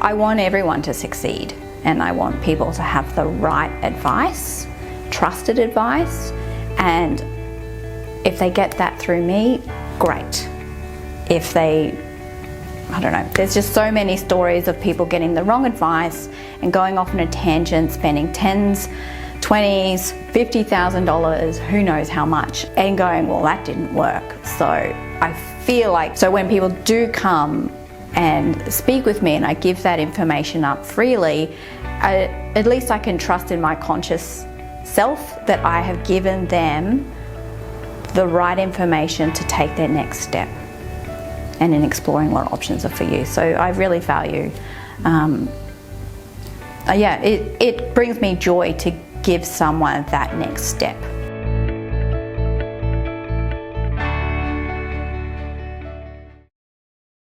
I want everyone to succeed, and I want people to have the right advice, trusted advice, and if they get that through me, great. If they, I don't know, there's just so many stories of people getting the wrong advice and going off on a tangent, spending tens, 20s, $50,000, who knows how much, and going, well, that didn't work. So I feel like, so when people do come and speak with me and I give that information up freely, at least I can trust in my conscious self that I have given them the right information to take their next step and in exploring what options are for you. So I really value, it brings me joy to give someone that next step.